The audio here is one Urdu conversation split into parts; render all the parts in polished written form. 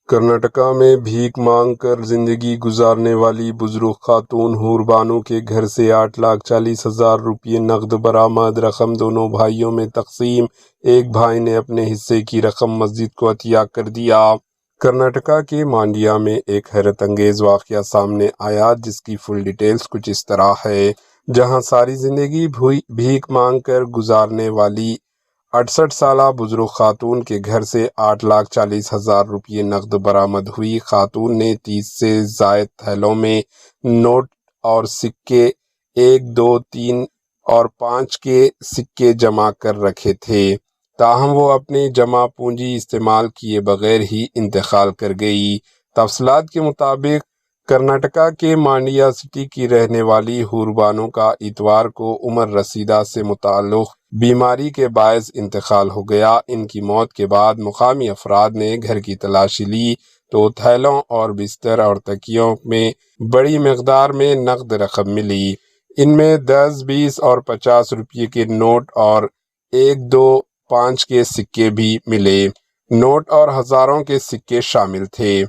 کرناٹکا میں بھیک مانگ کر زندگی گزارنے والی بزرگ خاتون حور بانو کے گھر سے 8,40,000 روپے نقد برآمد، رقم دونوں بھائیوں میں تقسیم، ایک بھائی نے اپنے حصے کی رقم مسجد کو عطیہ کر دیا۔ کرناٹکا کے مانڈیا میں ایک حیرت انگیز واقعہ سامنے آیا جس کی فل ڈیٹیلز کچھ اس طرح ہے۔ جہاں ساری زندگی بھیک مانگ کر گزارنے والی 68 سالہ بزرگ خاتون کے گھر سے 8,40,000 روپے نقد برآمد ہوئی۔ خاتون نے 30 سے زائد تھیلوں میں نوٹ اور سکے 1، 2، 3 اور 5 کے سکے جمع کر رکھے تھے، تاہم وہ اپنی جمع پونجی استعمال کیے بغیر ہی انتقال کر گئی۔ تفصیلات کے مطابق کرناٹکا کے مانڈیا سٹی کی رہنے والی حور بانو کا اتوار کو عمر رسیدہ سے متعلق بیماری کے باعث انتقال ہو گیا۔ ان کی موت کے بعد مقامی افراد نے گھر کی تلاشی لی تو تھیلوں اور بستر اور تکیوں میں بڑی مقدار میں نقد رقم ملی۔ ان میں 10، 20 اور 50 روپے کے نوٹ اور 1، 2، 5 کے سکے بھی ملے۔ نوٹ اور ہزاروں کے سکے شامل تھے۔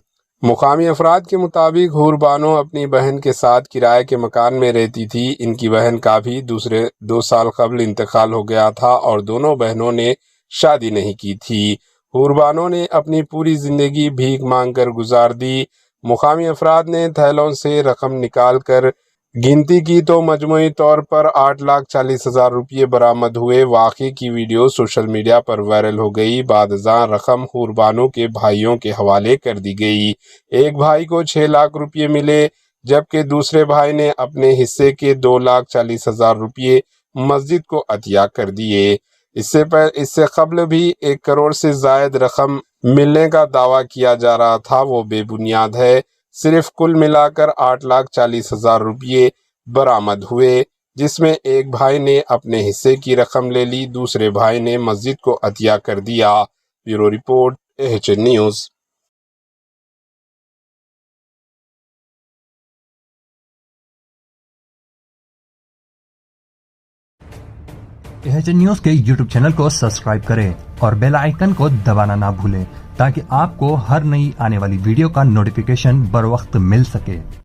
مقامی افراد کے مطابق حور بانو اپنی بہن کے ساتھ کرائے کے مکان میں رہتی تھی۔ ان کی بہن کا بھی 2 سال قبل انتقال ہو گیا تھا اور دونوں بہنوں نے شادی نہیں کی تھی۔ حور بانو نے اپنی پوری زندگی بھیک مانگ کر گزار دی۔ مقامی افراد نے تھیلوں سے رقم نکال کر گنتی کی تو مجموعی طور پر 8,40,000 روپے برآمد ہوئے۔ واقعے کی ویڈیو سوشل میڈیا پر وائرل ہو گئی۔ بعد ازاں رقم حور بانو کے بھائیوں کے حوالے کر دی گئی۔ ایک بھائی کو 6 لاکھ روپے ملے جبکہ دوسرے بھائی نے اپنے حصے کے 2,40,000 روپے مسجد کو عطیہ کر دیے۔ اس سے قبل بھی 1 کروڑ سے زائد رقم ملنے کا دعویٰ کیا جا رہا تھا، وہ بے بنیاد ہے۔ صرف کل ملا کر 8,40,000 روپے برآمد ہوئے، جس میں ایک بھائی نے اپنے حصے کی رقم لے لی، دوسرے بھائی نے مسجد کو عطیہ کر دیا۔ Bureau report AHN news. AHN news کے YouTube چینل کو سبسکرائب کریں اور بیل آئیکن کو دبانا نہ بھولیں تاکہ آپ کو ہر نئی آنے والی ویڈیو کا نوٹیفیکیشن بر وقت مل سکے۔